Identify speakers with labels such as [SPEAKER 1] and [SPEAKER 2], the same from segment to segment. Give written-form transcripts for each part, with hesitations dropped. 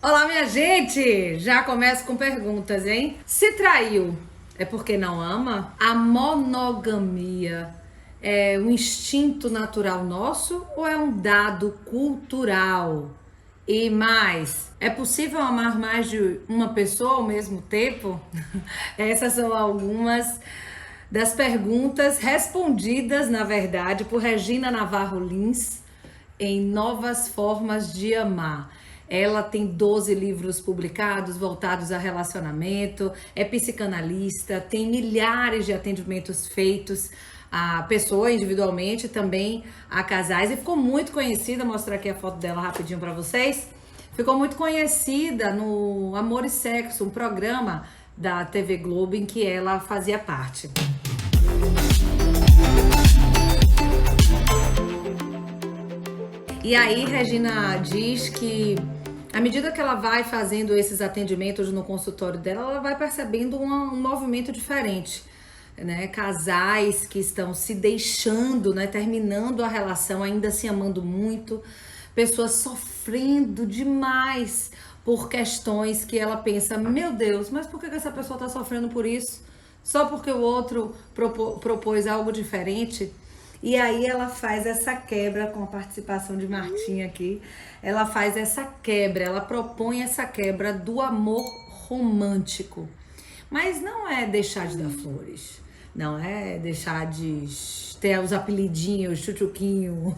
[SPEAKER 1] Olá, minha gente! Já começo com perguntas, hein? Se traiu, é porque não ama? A monogamia é um instinto natural nosso ou é um dado cultural? E mais, é possível amar mais de uma pessoa ao mesmo tempo? Essas são algumas das perguntas respondidas, na verdade, por Regina Navarro Lins em Novas Formas de Amar. Ela tem 12 livros publicados voltados a relacionamento, é psicanalista, tem milhares de atendimentos feitos a pessoa individualmente, também a casais, e ficou muito conhecida, vou mostrar aqui a foto dela rapidinho para vocês. Ficou muito conhecida no Amor e Sexo, um programa da TV Globo em que ela fazia parte. E aí, Regina diz que à medida que ela vai fazendo esses atendimentos no consultório dela, ela vai percebendo um movimento diferente, né? Casais que estão se deixando, né? Terminando a relação, ainda se amando muito, pessoas sofrendo demais por questões que ela pensa, meu Deus, mas por que essa pessoa está sofrendo por isso? Só porque o outro propôs algo diferente? E aí ela faz essa quebra com a participação de Martinha aqui. Ela faz essa quebra, ela propõe essa quebra do amor romântico. Mas não é deixar de dar flores. Não é deixar de ter os apelidinhos, chuchuquinho,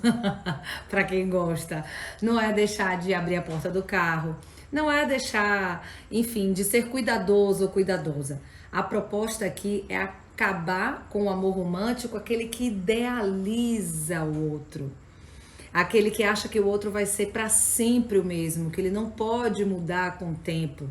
[SPEAKER 1] para quem gosta. Não é deixar de abrir a porta do carro. Não é deixar, enfim, de ser cuidadoso ou cuidadosa. A proposta aqui é acabar com o amor romântico, aquele que idealiza o outro. Aquele que acha que o outro vai ser para sempre o mesmo, que ele não pode mudar com o tempo.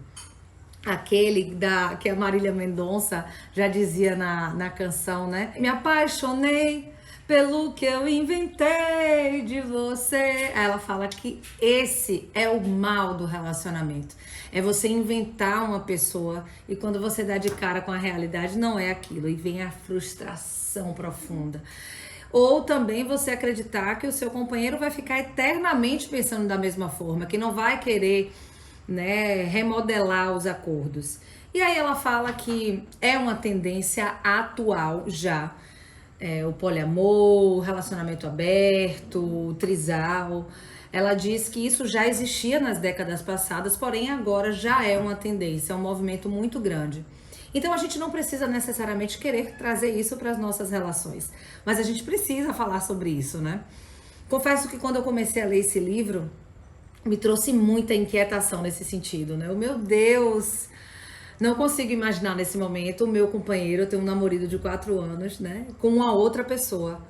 [SPEAKER 1] Aquele que a Marília Mendonça já dizia na canção, né? Me apaixonei pelo que eu inventei de você. Ela fala que esse é o mal do relacionamento. É você inventar uma pessoa e quando você dá de cara com a realidade, não é aquilo. E vem a frustração profunda. Ou também você acreditar que o seu companheiro vai ficar eternamente pensando da mesma forma, que não vai querer, né, remodelar os acordos. E aí ela fala que é uma tendência atual já, o poliamor, o relacionamento aberto, o trisal. Ela diz que isso já existia nas décadas passadas, porém agora já é uma tendência, é um movimento muito grande. Então a gente não precisa necessariamente querer trazer isso para as nossas relações, mas a gente precisa falar sobre isso, né? Confesso que quando eu comecei a ler esse livro, me trouxe muita inquietação nesse sentido, né? O meu Deus, não consigo imaginar nesse momento o meu companheiro, eu tenho um namorado de 4 anos, né? Com uma outra pessoa.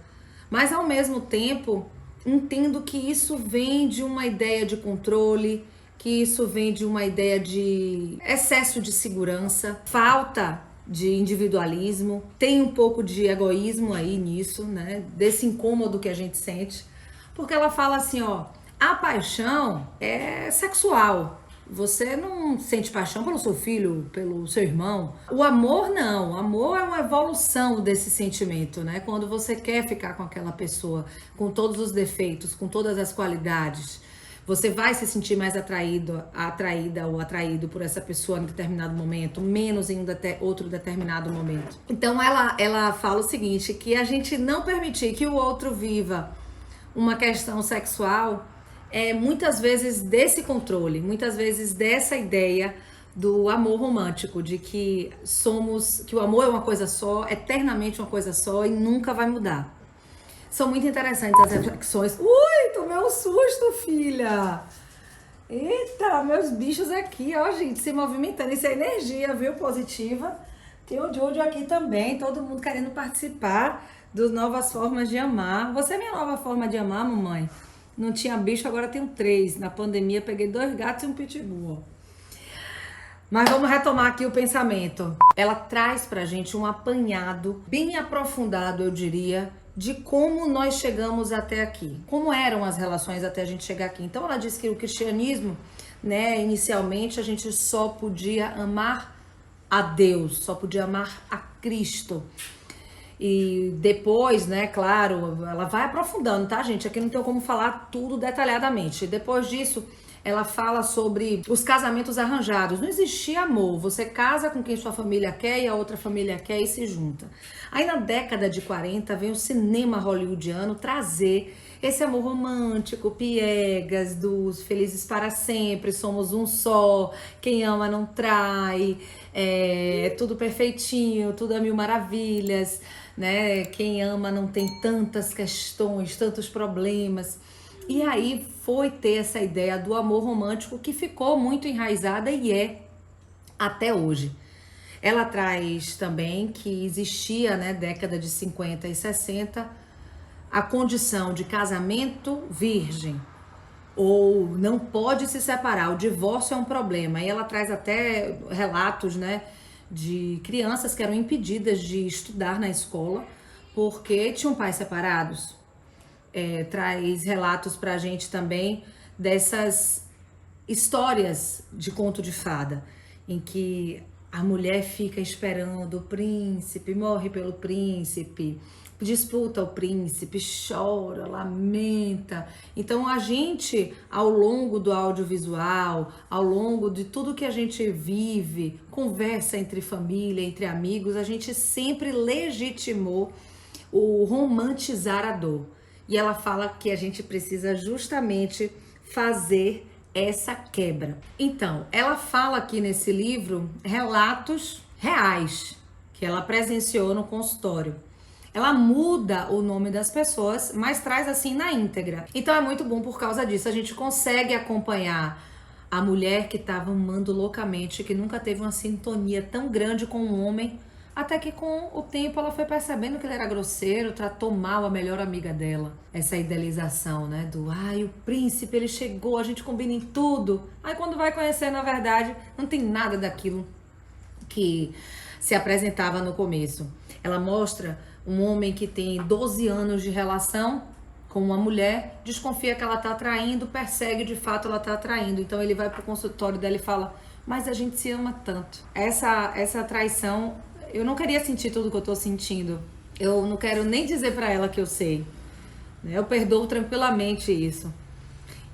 [SPEAKER 1] Mas ao mesmo tempo, entendo que isso vem de uma ideia de controle, que isso vem de uma ideia de excesso de segurança, falta de individualismo, tem um pouco de egoísmo aí nisso, né? Desse incômodo que a gente sente. Porque ela fala assim, ó, a paixão é sexual. Você não sente paixão pelo seu filho, pelo seu irmão. O amor não. O amor é uma evolução desse sentimento, né? Quando você quer ficar com aquela pessoa, com todos os defeitos, com todas as qualidades, você vai se sentir mais atraída ou atraído por essa pessoa em determinado momento, menos em outro determinado momento. Então ela fala o seguinte, que a gente não permitir que o outro viva uma questão sexual muitas vezes desse controle, muitas vezes dessa ideia do amor romântico, de que que o amor é uma coisa só, eternamente uma coisa só e nunca vai mudar. São muito interessantes as reflexões. Ui, tomei um susto, filha! Eita, meus bichos aqui, ó, gente, se movimentando. Isso é energia, viu? Positiva. Tem o Jojo aqui também, todo mundo querendo participar dos Novas Formas de Amar. Você é minha nova forma de amar, mamãe? Não tinha bicho, agora tenho 3. Na pandemia peguei 2 gatos e um pitbull. Mas vamos retomar aqui o pensamento. Ela traz pra gente um apanhado bem aprofundado, eu diria, de como nós chegamos até aqui. Como eram as relações até a gente chegar aqui. Então ela diz que o cristianismo, né, inicialmente a gente só podia amar a Deus, só podia amar a Cristo. E depois, né, claro, ela vai aprofundando, tá, gente? Aqui não tem como falar tudo detalhadamente. Depois disso, ela fala sobre os casamentos arranjados. Não existia amor. Você casa com quem sua família quer e a outra família quer e se junta. Aí na década de 40 vem o cinema hollywoodiano trazer esse amor romântico, piegas, dos felizes para sempre, somos um só, quem ama não trai, é tudo perfeitinho, tudo a mil maravilhas, né? Quem ama não tem tantas questões, tantos problemas. E aí foi ter essa ideia do amor romântico que ficou muito enraizada e é até hoje. Ela traz também que existia, né, década de 50 e 60, a condição de casamento virgem, ou não pode se separar, o divórcio é um problema. E ela traz até relatos, né, de crianças que eram impedidas de estudar na escola porque tinham pais separados. Traz relatos pra gente também dessas histórias de conto de fada, em que a mulher fica esperando o príncipe, morre pelo príncipe, disputa o príncipe, chora, lamenta. Então a gente, ao longo do audiovisual, ao longo de tudo que a gente vive, conversa entre família, entre amigos, a gente sempre legitimou o romantizar a dor. E ela fala que a gente precisa justamente fazer essa quebra. Então, ela fala aqui nesse livro relatos reais que ela presenciou no consultório. Ela muda o nome das pessoas, mas traz assim na íntegra. Então é muito bom por causa disso. A gente consegue acompanhar a mulher que estava amando loucamente, que nunca teve uma sintonia tão grande com um homem, até que com o tempo ela foi percebendo que ele era grosseiro, tratou mal a melhor amiga dela. Essa idealização, né? Do, ai, o príncipe, ele chegou, a gente combina em tudo. Aí quando vai conhecer, na verdade, não tem nada daquilo que se apresentava no começo. Ela mostra um homem que tem 12 anos de relação com uma mulher, desconfia que ela tá traindo, persegue, de fato ela tá traindo. Então ele vai pro consultório dela e fala, mas a gente se ama tanto. Essa traição, eu não queria sentir tudo que eu tô sentindo. Eu não quero nem dizer pra ela que eu sei. Eu perdoo tranquilamente isso.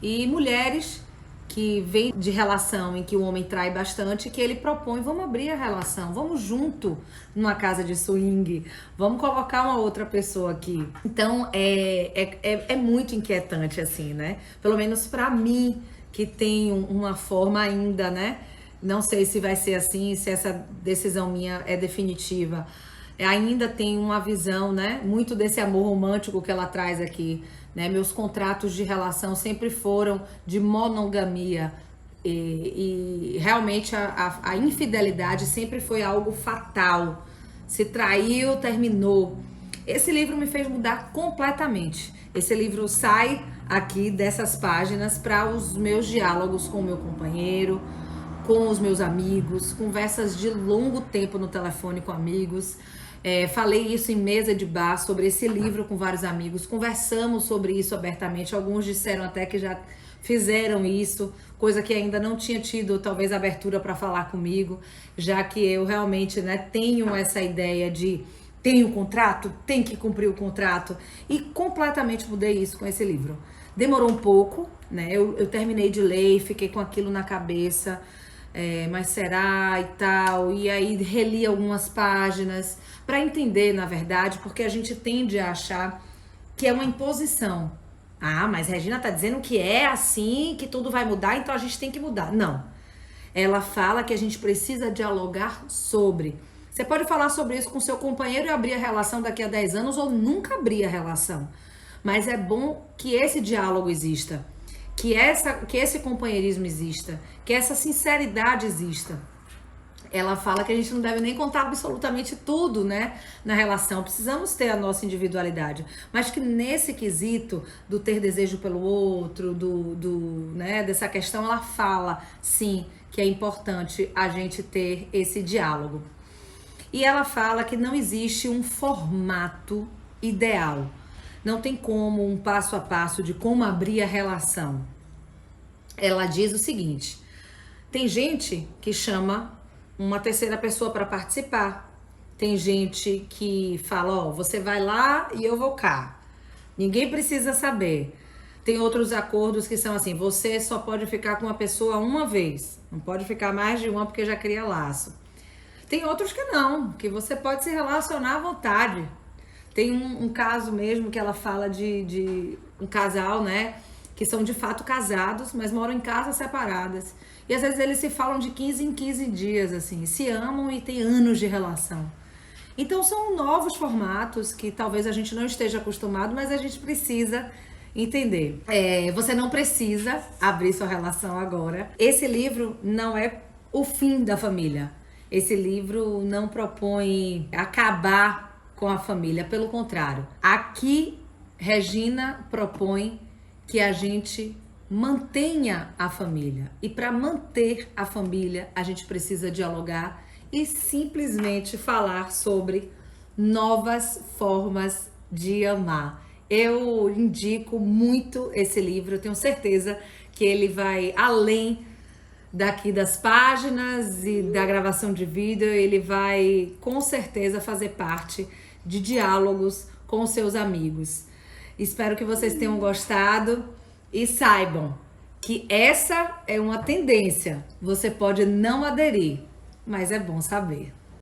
[SPEAKER 1] E mulheres que vêm de relação em que o homem trai bastante, que ele propõe, vamos abrir a relação, vamos junto numa casa de swing, vamos colocar uma outra pessoa aqui. Então é muito inquietante assim, né? Pelo menos pra mim, que tem uma forma ainda, né? Não sei se vai ser assim, se essa decisão minha é definitiva. Ainda tem uma visão, né? Muito desse amor romântico que ela traz aqui, né? Meus contratos de relação sempre foram de monogamia e realmente a infidelidade sempre foi algo fatal. Se traiu, terminou. Esse livro me fez mudar completamente. Esse livro sai aqui dessas páginas para os meus diálogos com o meu companheiro, com os meus amigos, conversas de longo tempo no telefone com amigos. Falei isso em mesa de bar sobre esse livro com vários amigos, conversamos sobre isso abertamente, alguns disseram até que já fizeram isso, coisa que ainda não tinha tido talvez abertura para falar comigo, já que eu realmente, né, tenho essa ideia de tenho um contrato, tem que cumprir o contrato, e completamente mudei isso com esse livro. Demorou um pouco, né? Eu terminei de ler e fiquei com aquilo na cabeça, mas será e tal, e aí reli algumas páginas para entender, na verdade, porque a gente tende a achar que é uma imposição. Ah, mas Regina tá dizendo que é assim, que tudo vai mudar, então a gente tem que mudar. Não. Ela fala que a gente precisa dialogar sobre. Você pode falar sobre isso com seu companheiro e abrir a relação daqui a 10 anos ou nunca abrir a relação. Mas é bom que esse diálogo exista, que esse companheirismo exista, que essa sinceridade exista. Ela fala que a gente não deve nem contar absolutamente tudo, né, na relação. Precisamos ter a nossa individualidade, mas que nesse quesito do ter desejo pelo outro, né, dessa questão, ela fala, sim, que é importante a gente ter esse diálogo. E ela fala que não existe um formato ideal. Não tem como um passo a passo de como abrir a relação. Ela diz o seguinte, tem gente que chama uma terceira pessoa para participar. Tem gente que fala, ó, você vai lá e eu vou cá. Ninguém precisa saber. Tem outros acordos que são assim, você só pode ficar com uma pessoa uma vez, não pode ficar mais de uma porque já cria laço. Tem outros que não, que você pode se relacionar à vontade. Tem um caso mesmo que ela fala de um casal, né, que são de fato casados, mas moram em casas separadas. E às vezes eles se falam de 15 em 15 dias, assim, se amam e têm anos de relação. Então são novos formatos que talvez a gente não esteja acostumado, mas a gente precisa entender. Você não precisa abrir sua relação agora. Esse livro não é o fim da família. Esse livro não propõe acabar com a família, pelo contrário. Aqui, Regina propõe que a gente mantenha a família. E para manter a família, a gente precisa dialogar e simplesmente falar sobre novas formas de amar. Eu indico muito esse livro, eu tenho certeza que ele vai além daqui das páginas e da gravação de vídeo, ele vai com certeza fazer parte de diálogos com seus amigos. Espero que vocês tenham gostado e saibam que essa é uma tendência. Você pode não aderir, mas é bom saber.